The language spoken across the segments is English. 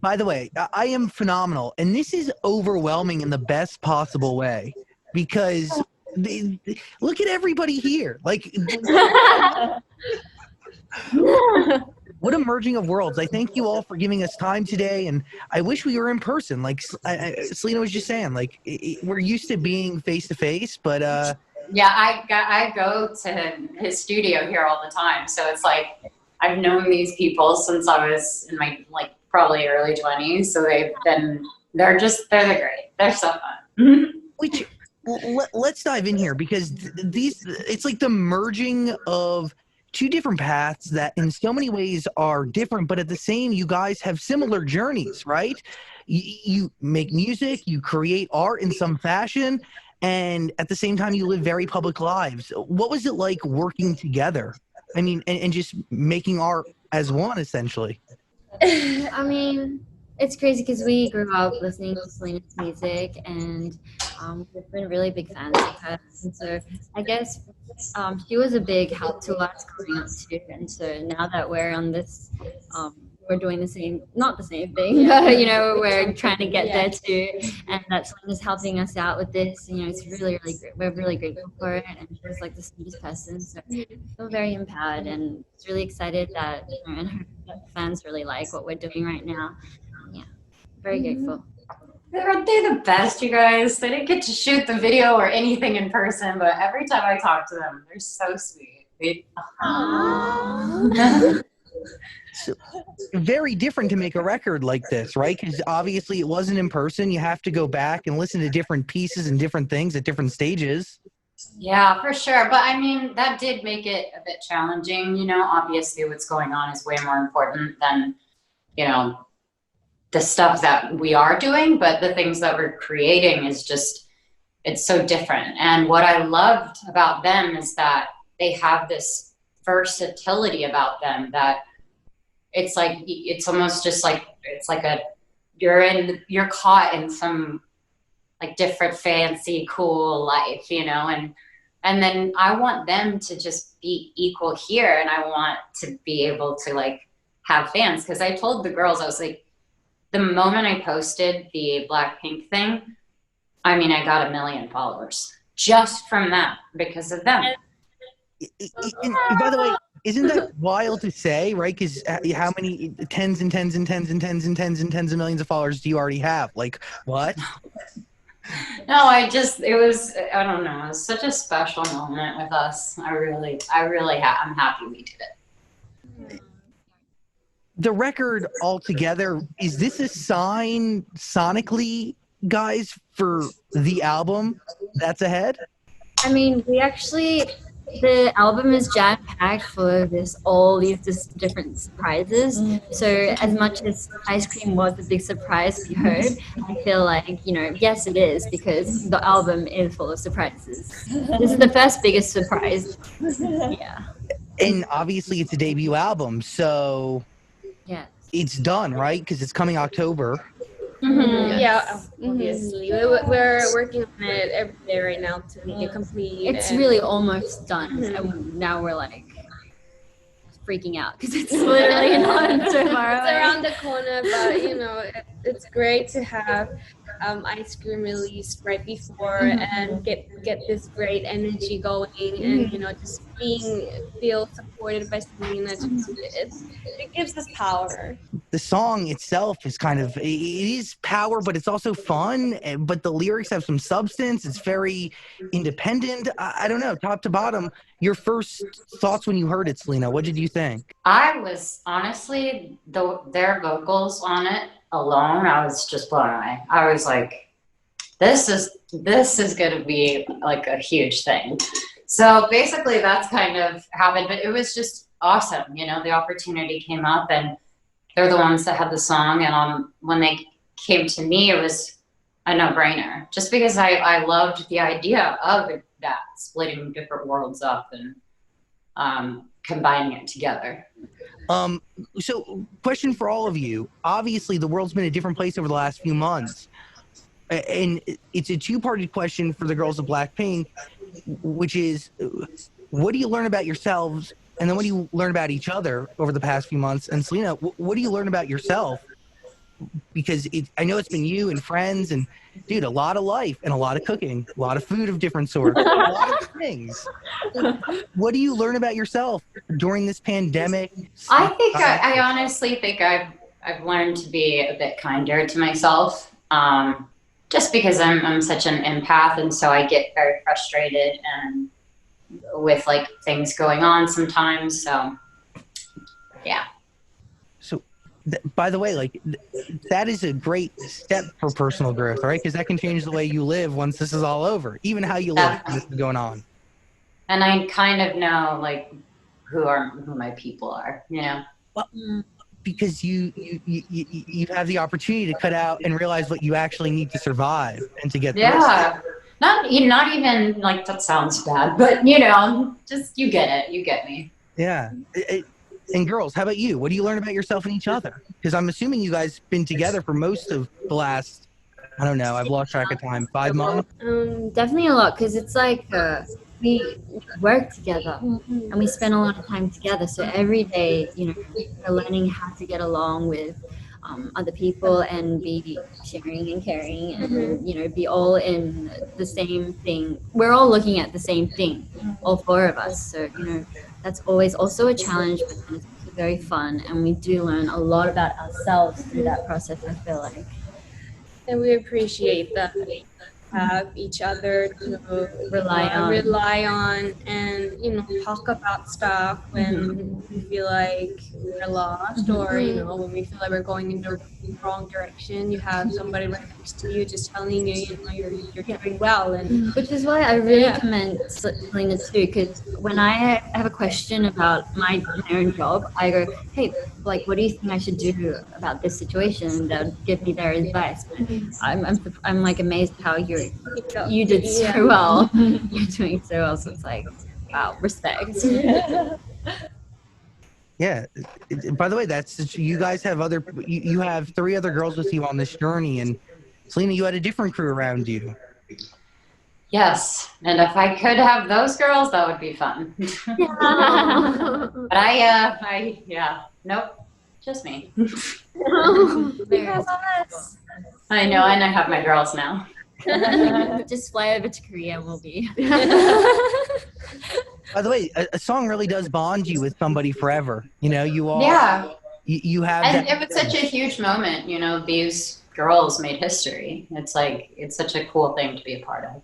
by the way, I am phenomenal, and this is overwhelming in the best possible way because look at everybody here. Like, what a merging of worlds. I thank you all for giving us time today, and I wish we were in person. Like Selena was just saying, like we're used to being face to face, but yeah, I go to his studio here all the time, so it's like I've known these people since I was in my like probably early 20s. So they're great. They're so fun. Which let's dive in here because it's like the merging of two different paths that in so many ways are different, but at the same, you guys have similar journeys, right? You make music, you create art in some fashion, and at the same time, you live very public lives. What was it like working together? I mean, and just making art as one, essentially. I mean, it's crazy because we grew up listening to Selena's music, and we've been really big fans of her. And so I guess she was a big help to us growing up too. And so now that we're on this, we're doing the same, not the same thing, but we're trying to get there too. And that Selena's helping us out with this. It's really, really great. We're really grateful for it. And she's like the sweetest person. So I feel very empowered and just really excited that and her fans really like what we're doing right now. Yeah, very grateful. Aren't they the best, you guys? They didn't get to shoot the video or anything in person, but every time I talk to them, they're so sweet. So, very different to make a record like this, right? Because obviously it wasn't in person. You have to go back and listen to different pieces and different things at different stages. Yeah, for sure. But I mean, that did make it a bit challenging. Obviously what's going on is way more important than, the stuff that we are doing, but the things that we're creating is just, it's so different. And what I loved about them is that they have this versatility about them that it's like, it's almost just like, it's like you're caught in some like different fancy, cool life, and then I want them to just be equal here. And I want to be able to like have fans. Cause I told the girls, I was like, the moment I posted the BLACKPINK thing, I mean, I got 1 million followers just from that because of them. By the way, isn't that wild to say, right? Because how many tens and tens and tens and tens and tens and tens of millions of followers do you already have? Like, what? No, I don't know. It was such a special moment with us. I'm happy we did it. The record altogether, is this a sign sonically, guys, for the album that's ahead? I mean, the album is jam-packed full of all these different surprises. So as much as Ice Cream was a big surprise we heard, I feel like, yes, it is, because the album is full of surprises. This is the first biggest surprise. Yeah. And obviously it's a debut album, so yeah, it's done, right? Because it's coming October. Mm-hmm. Yeah, obviously. We're working on it every day right now to make it complete. It's really almost done. And now we're like freaking out because it's literally not so far away. It's around the corner, but it's great to have Ice Cream released right before and get this great energy going and just feel supported by Selena. It gives us power. The song itself is it is power, but it's also fun. But the lyrics have some substance. It's very independent. I don't know, top to bottom. Your first thoughts when you heard it, Selena, what did you think? I was honestly, their vocals on it alone, I was just blown away. I was like, this is going to be like a huge thing. So basically that's kind of happened, but it was just awesome. The opportunity came up and they're the ones that had the song. And when they came to me, it was a no-brainer just because I loved the idea of that, splitting different worlds up and combining it together. So question for all of you. Obviously the world's been a different place over the last few months. And it's a two-parted question for the girls of BLACKPINK, which is, what do you learn about yourselves? And then what do you learn about each other over the past few months? And Selena, what do you learn about yourself because I know it's been you and friends and, dude, a lot of life and a lot of cooking, a lot of food of different sorts, a lot of things. What do you learn about yourself during this pandemic? I think I honestly think I've learned to be a bit kinder to myself, just because I'm such an empath, and so I get very frustrated and with like things going on sometimes. So yeah. So, by the way, like that is a great step for personal growth, right? Because that can change the way you live once this is all over, even how you live when this is going on. And I kind of know like who my people are, you know. Well, because you have the opportunity to cut out and realize what you actually need to survive and to get through. Yeah. Not even like that sounds bad, but you know, just you get it. You get me. Yeah. And girls, how about you? What do you learn about yourself and each other? Because I'm assuming you guys been together for most of the last, I don't know, I've lost track of time, 5 months? Definitely a lot, because it's like we work together and we spend a lot of time together. So every day, you know, we're learning how to get along with other people and be sharing and caring and, you know, be all in the same thing. We're all looking at the same thing, all 4 of us. So, you know, that's always also a challenge, but it's also very fun. And we do learn a lot about ourselves through that process, I feel like. And we appreciate that we have each other to rely on and, you know, talk about stuff when we feel like we're lost or, you know, when we feel like we're going in the wrong direction. You have somebody right next to you just telling you, you know, you're doing well. And which is why I really commend Selena too, because when I have a question about my own job, I go, hey, like, what do you think I should do about this situation? And they'll give me their advice. I'm like amazed how you did so well. You're doing so well. So it's like, wow, respect. Yeah. By the way, that's you guys have you have 3 other girls with you on this journey, and Selena, you had a different crew around you. Yes, and if I could have those girls, that would be fun. But nope, just me. Because of us. I know, and I have my girls now. Just fly over to Korea and we'll be. By the way, a song really does bond you with somebody forever. You know, you all. Yeah. You have. And it was such a huge moment. You know, these girls made history. It's like it's such a cool thing to be a part of.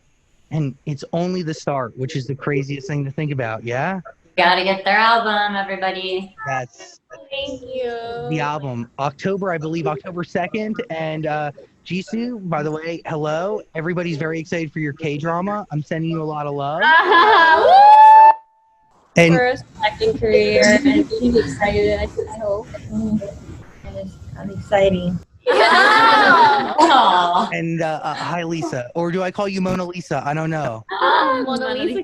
And it's only the start, which is the craziest thing to think about. Yeah. Gotta get their album, everybody. That's. Thank you. The album, October, I believe, October 2nd. And Jisoo, by the way, hello. Everybody's very excited for your K-drama. I'm sending you a lot of love. And First acting career, and she's excited. I hope. I'm exciting. Aw. and hi, Lisa. Or do I call you Mona Lisa? I don't know. Mona Lisa.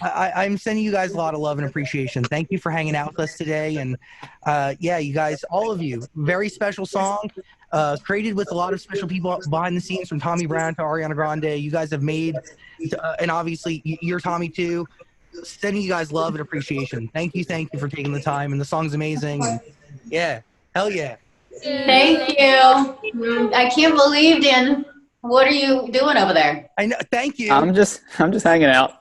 I'm sending you guys a lot of love and appreciation. Thank you for hanging out with us today. And yeah, you guys, all of you, very special song, created with a lot of special people behind the scenes, from Tommy Brown to Ariana Grande. You guys have made, and obviously you're Tommy too. Sending you guys love and appreciation. Thank you for taking the time. And the song's amazing. And yeah, hell yeah. Thank you. I can't believe, Dan. What are you doing over there? I know. Thank you. I'm just hanging out.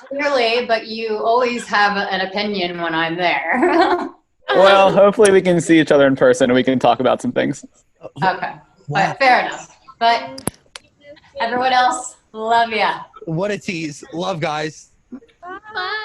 Clearly, but you always have an opinion when I'm there. Well, hopefully we can see each other in person and we can talk about some things. Okay. Fair enough. But everyone else, love ya. What a tease. Love, guys. Bye.